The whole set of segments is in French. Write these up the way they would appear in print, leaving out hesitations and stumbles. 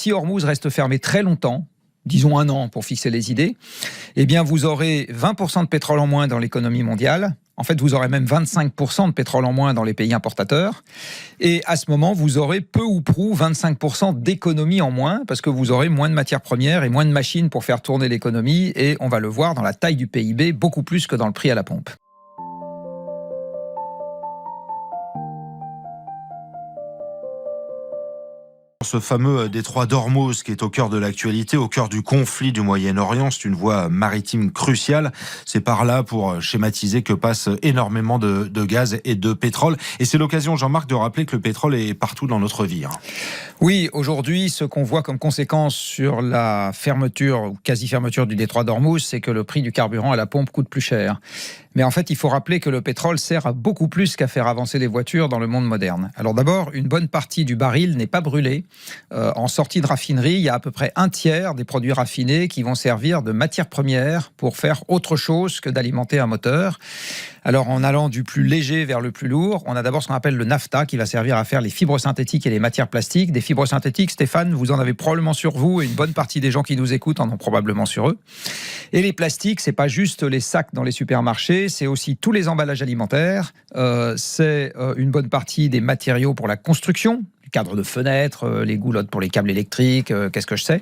si Hormuz reste fermé très longtemps, disons 1 an pour fixer les idées, eh bien vous aurez 20% de pétrole en moins dans l'économie mondiale. En fait, vous aurez même 25% de pétrole en moins dans les pays importateurs. Et à ce moment, vous aurez peu ou prou 25% d'économie en moins, parce que vous aurez moins de matières premières et moins de machines pour faire tourner l'économie. Et on va le voir dans la taille du PIB, beaucoup plus que dans le prix à la pompe. Ce fameux détroit d'Ormuz qui est au cœur de l'actualité, au cœur du conflit du Moyen-Orient, c'est une voie maritime cruciale. C'est par là, pour schématiser, que passe énormément de gaz et de pétrole. Et c'est l'occasion, Jean-Marc, de rappeler que le pétrole est partout dans notre vie. Oui, aujourd'hui, ce qu'on voit comme conséquence sur la fermeture ou quasi-fermeture du détroit d'Ormuz, c'est que le prix du carburant à la pompe coûte plus cher. Mais en fait, il faut rappeler que le pétrole sert à beaucoup plus qu'à faire avancer les voitures dans le monde moderne. Alors d'abord, une bonne partie du baril n'est pas brûlé. En sortie de raffinerie, il y a à peu près 1/3 des produits raffinés qui vont servir de matière première pour faire autre chose que d'alimenter un moteur. Alors en allant du plus léger vers le plus lourd, on a d'abord ce qu'on appelle le naphta qui va servir à faire les fibres synthétiques et les matières plastiques. Des fibres synthétiques, Stéphane, vous en avez probablement sur vous et une bonne partie des gens qui nous écoutent en ont probablement sur eux. Et les plastiques, c'est pas juste les sacs dans les supermarchés, c'est aussi tous les emballages alimentaires, c'est une bonne partie des matériaux pour la construction, cadres de fenêtres, les goulottes pour les câbles électriques, qu'est-ce que je sais.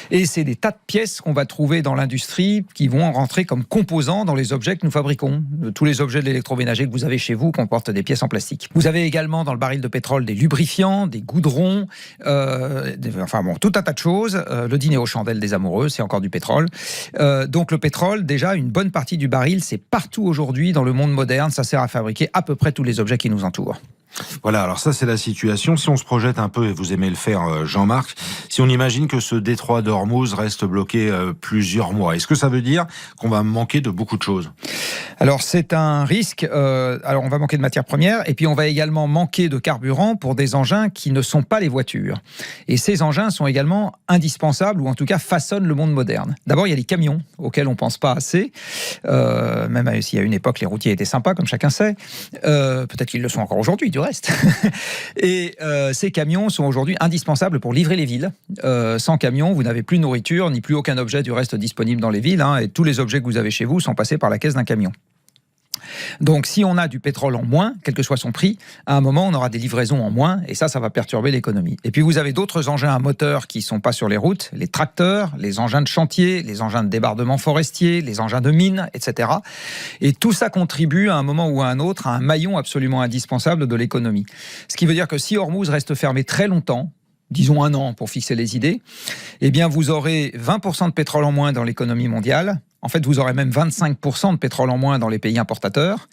Et c'est des tas de pièces qu'on va trouver dans l'industrie qui vont rentrer comme composants dans les objets que nous fabriquons. Tous les objets de l'électroménager que vous avez chez vous comportent des pièces en plastique. Vous avez également dans le baril de pétrole des lubrifiants, des goudrons, tout un tas de choses. Le dîner aux chandelles des amoureux, c'est encore du pétrole. Donc le pétrole, déjà, une bonne partie du baril, c'est partout aujourd'hui dans le monde moderne. Ça sert à fabriquer à peu près tous les objets qui nous entourent. Voilà, alors ça c'est la situation. Si on se projette un peu, et vous aimez le faire, Jean-Marc, si on imagine que ce détroit d'Ormuz reste bloqué plusieurs mois, est-ce que ça veut dire qu'on va manquer de beaucoup de choses ? Alors c'est un risque. Alors on va manquer de matières premières et puis on va également manquer de carburant pour des engins qui ne sont pas les voitures. Et ces engins sont également indispensables ou en tout cas façonnent le monde moderne. D'abord il y a les camions auxquels on pense pas assez. Même s'il y a une époque les routiers étaient sympas comme chacun sait. Peut-être qu'ils le sont encore aujourd'hui du reste. Et ces camions sont aujourd'hui indispensables pour livrer les villes. Sans camion, vous n'avez plus de nourriture, ni plus aucun objet du reste disponible dans les villes. Et tous les objets que vous avez chez vous sont passés par la caisse d'un camion. Donc si on a du pétrole en moins, quel que soit son prix, à un moment on aura des livraisons en moins et ça va perturber l'économie. Et puis vous avez d'autres engins à moteur qui ne sont pas sur les routes, les tracteurs, les engins de chantier, les engins de débardement forestier, les engins de mine, etc. Et tout ça contribue à un moment ou à un autre à un maillon absolument indispensable de l'économie. Ce qui veut dire que si Hormuz reste fermé très longtemps, disons 1 an pour fixer les idées, eh bien vous aurez 20% de pétrole en moins dans l'économie mondiale. En fait, vous aurez même 25% de pétrole en moins dans les pays importateurs.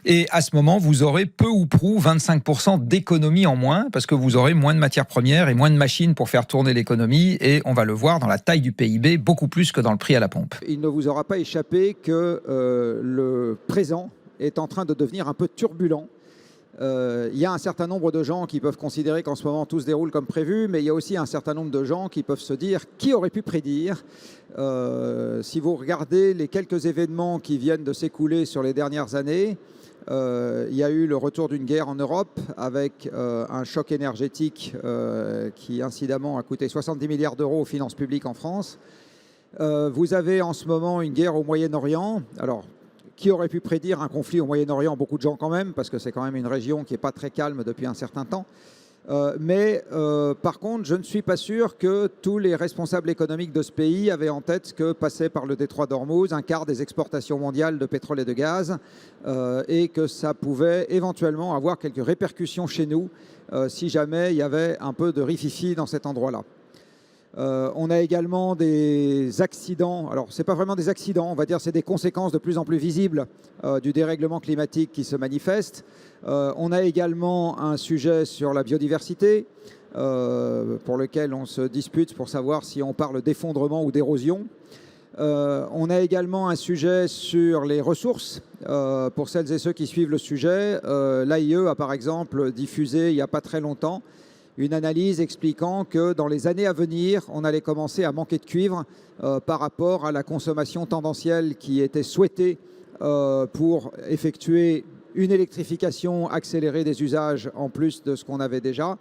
Et à ce moment, vous aurez peu ou prou 25% d'économie en moins, parce que vous aurez moins de matières premières et moins de machines pour faire tourner l'économie. Et on va le voir dans la taille du PIB, beaucoup plus que dans le prix à la pompe. Il ne vous aura pas échappé que le présent est en train de devenir un peu turbulent. Il y a un certain nombre de gens qui peuvent considérer qu'en ce moment tout se déroule comme prévu, mais il y a aussi un certain nombre de gens qui peuvent se dire qui aurait pu prédire. Si vous regardez les quelques événements qui viennent de s'écouler sur les dernières années, il y a eu le retour d'une guerre en Europe avec un choc énergétique qui incidemment a coûté 70 milliards d'euros aux finances publiques en France. Vous avez en ce moment une guerre au Moyen-Orient. Alors, qui aurait pu prédire un conflit au Moyen-Orient? Beaucoup de gens quand même, parce que c'est quand même une région qui n'est pas très calme depuis un certain temps. Par contre, je ne suis pas sûr que tous les responsables économiques de ce pays avaient en tête que passait par le détroit d'Ormuz un quart des exportations mondiales de pétrole et de gaz et que ça pouvait éventuellement avoir quelques répercussions chez nous si jamais il y avait un peu de rififi dans cet endroit-là. On a également des accidents, alors ce n'est pas vraiment des accidents, on va dire c'est des conséquences de plus en plus visibles du dérèglement climatique qui se manifeste. On a également un sujet sur la biodiversité pour lequel on se dispute pour savoir si on parle d'effondrement ou d'érosion. On a également un sujet sur les ressources. Pour celles et ceux qui suivent le sujet, l'AIE a par exemple diffusé il n'y a pas très longtemps une analyse expliquant que dans les années à venir, on allait commencer à manquer de cuivre par rapport à la consommation tendancielle qui était souhaitée pour effectuer une électrification accélérée des usages en plus de ce qu'on avait déjà.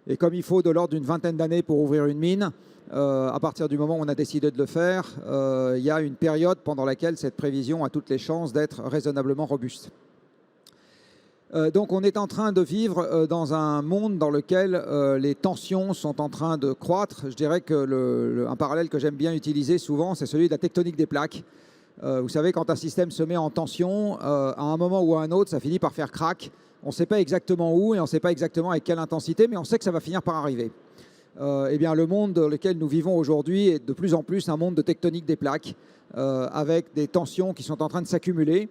Et comme il faut de l'ordre d'une vingtaine d'années pour ouvrir une mine, à partir du moment où on a décidé de le faire, il y a une période pendant laquelle cette prévision a toutes les chances d'être raisonnablement robuste. Donc on est en train de vivre dans un monde dans lequel les tensions sont en train de croître. Je dirais que un parallèle que j'aime bien utiliser souvent, c'est celui de la tectonique des plaques. Vous savez, quand un système se met en tension, à un moment ou à un autre, ça finit par faire crack. On ne sait pas exactement où et on ne sait pas exactement avec quelle intensité, mais on sait que ça va finir par arriver. Eh bien, le monde dans lequel nous vivons aujourd'hui est de plus en plus un monde de tectonique des plaques, avec des tensions qui sont en train de s'accumuler.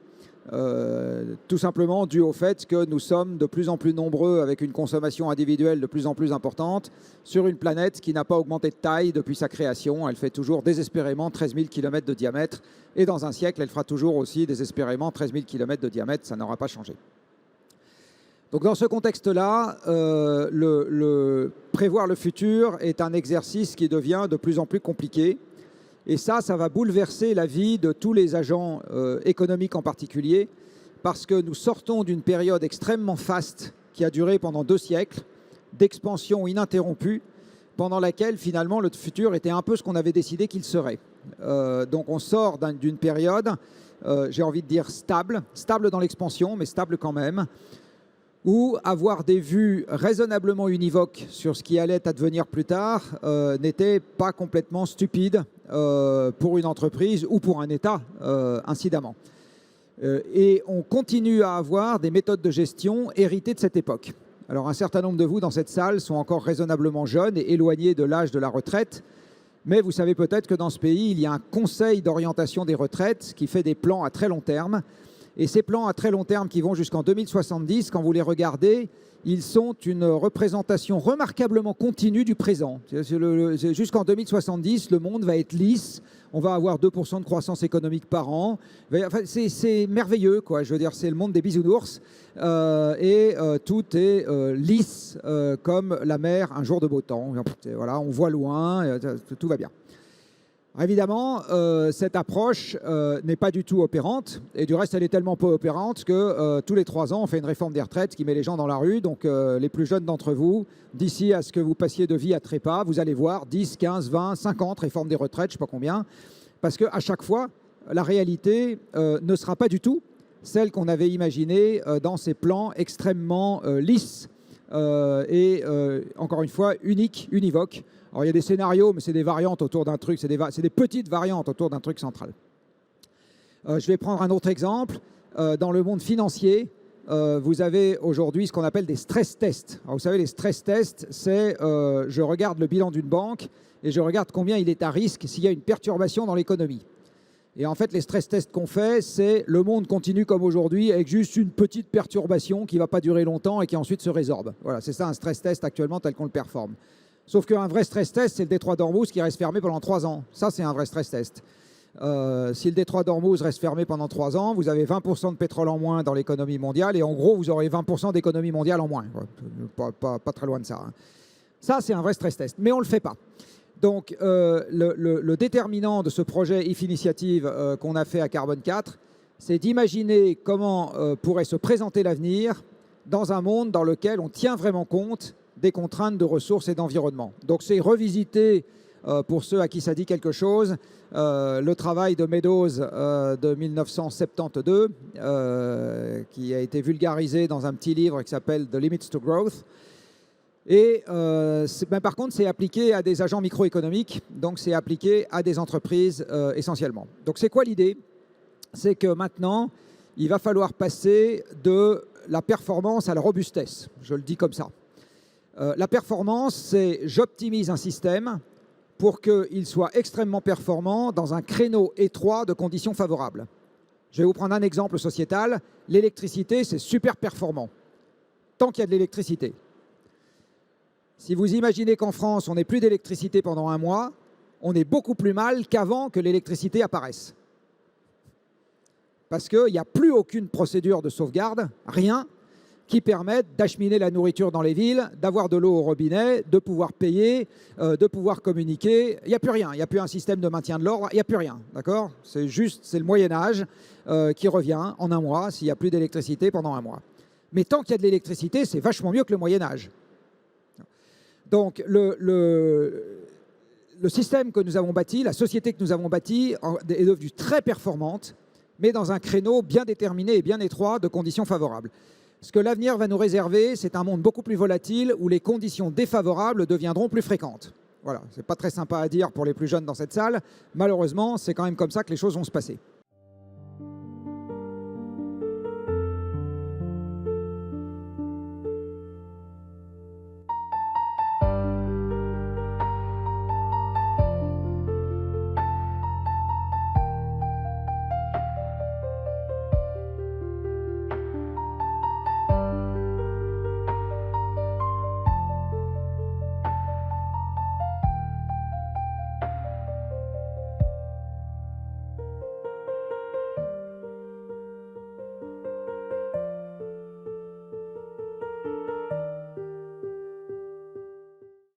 Tout simplement dû au fait que nous sommes de plus en plus nombreux avec une consommation individuelle de plus en plus importante sur une planète qui n'a pas augmenté de taille depuis sa création. Elle fait toujours désespérément 13 000 km de diamètre et dans un siècle, elle fera toujours aussi désespérément 13 000 km de diamètre. Ça n'aura pas changé. Donc dans ce contexte-là, prévoir le futur est un exercice qui devient de plus en plus compliqué. Et ça va bouleverser la vie de tous les agents économiques en particulier, parce que nous sortons d'une période extrêmement faste qui a duré pendant 2 siècles, d'expansion ininterrompue, pendant laquelle finalement le futur était un peu ce qu'on avait décidé qu'il serait. Donc on sort d'une période, j'ai envie de dire stable dans l'expansion, mais stable quand même, où avoir des vues raisonnablement univoques sur ce qui allait advenir plus tard n'était pas complètement stupide pour une entreprise ou pour un État, incidemment. Et on continue à avoir des méthodes de gestion héritées de cette époque. Alors un certain nombre de vous dans cette salle sont encore raisonnablement jeunes et éloignés de l'âge de la retraite, mais vous savez peut-être que dans ce pays, il y a un conseil d'orientation des retraites qui fait des plans à très long terme. Et ces plans à très long terme qui vont jusqu'en 2070, quand vous les regardez, ils sont une représentation remarquablement continue du présent. Jusqu'en 2070, le monde va être lisse, on va avoir 2% de croissance économique par an. Enfin, c'est merveilleux, quoi. Je veux dire, c'est le monde des bisounours. Tout est lisse comme la mer un jour de beau temps. Voilà, on voit loin, tout va bien. Évidemment, cette approche n'est pas du tout opérante, et du reste, elle est tellement peu opérante que tous les 3 ans, on fait une réforme des retraites qui met les gens dans la rue. Donc, les plus jeunes d'entre vous, d'ici à ce que vous passiez de vie à trépas, vous allez voir 10, 15, 20, 50 réformes des retraites, je ne sais pas combien, parce qu'à chaque fois, la réalité ne sera pas du tout celle qu'on avait imaginée dans ces plans extrêmement lisses et, encore une fois, univoques. Alors, il y a des scénarios, mais c'est des variantes autour d'un truc, c'est des petites variantes autour d'un truc central. Je vais prendre un autre exemple. Dans le monde financier, vous avez aujourd'hui ce qu'on appelle des stress tests. Alors, vous savez, les stress tests, c'est je regarde le bilan d'une banque et je regarde combien il est à risque s'il y a une perturbation dans l'économie. Et en fait, les stress tests qu'on fait, c'est le monde continue comme aujourd'hui avec juste une petite perturbation qui ne va pas durer longtemps et qui ensuite se résorbe. Voilà, c'est ça un stress test actuellement tel qu'on le performe. Sauf qu'un vrai stress test, c'est le détroit d'Ormuz qui reste fermé pendant 3 ans. Ça, c'est un vrai stress test. Si le détroit d'Ormuz reste fermé pendant 3 ans, vous avez 20% de pétrole en moins dans l'économie mondiale et en gros, vous aurez 20% d'économie mondiale en moins. Pas très loin de ça. Hein. Ça, c'est un vrai stress test. Mais on ne le fait pas. Donc, le déterminant de ce projet IF Initiative qu'on a fait à Carbone 4, c'est d'imaginer comment pourrait se présenter l'avenir dans un monde dans lequel on tient vraiment compte des contraintes de ressources et d'environnement. Donc c'est revisiter, pour ceux à qui ça dit quelque chose, le travail de Meadows de 1972, qui a été vulgarisé dans un petit livre qui s'appelle The Limits to Growth. Et par contre, c'est appliqué à des agents microéconomiques, donc c'est appliqué à des entreprises essentiellement. Donc c'est quoi l'idée? C'est que maintenant, il va falloir passer de la performance à la robustesse. Je le dis comme ça. La performance, c'est j'optimise un système pour qu'il soit extrêmement performant dans un créneau étroit de conditions favorables. Je vais vous prendre un exemple sociétal. L'électricité, c'est super performant, tant qu'il y a de l'électricité. Si vous imaginez qu'en France, on n'ait plus d'électricité pendant 1 mois, on est beaucoup plus mal qu'avant que l'électricité apparaisse. Parce qu'il n'y a plus aucune procédure de sauvegarde, rien, qui permettent d'acheminer la nourriture dans les villes, d'avoir de l'eau au robinet, de pouvoir payer, de pouvoir communiquer. Il n'y a plus rien, il n'y a plus un système de maintien de l'ordre, il n'y a plus rien, d'accord? C'est le Moyen-Âge qui revient en 1 mois s'il n'y a plus d'électricité pendant 1 mois. Mais tant qu'il y a de l'électricité, c'est vachement mieux que le Moyen-Âge. Donc le système que nous avons bâti, la société que nous avons bâtie est devenue très performante, mais dans un créneau bien déterminé et bien étroit de conditions favorables. Ce que l'avenir va nous réserver, c'est un monde beaucoup plus volatile où les conditions défavorables deviendront plus fréquentes. Voilà, c'est pas très sympa à dire pour les plus jeunes dans cette salle. Malheureusement, c'est quand même comme ça que les choses vont se passer.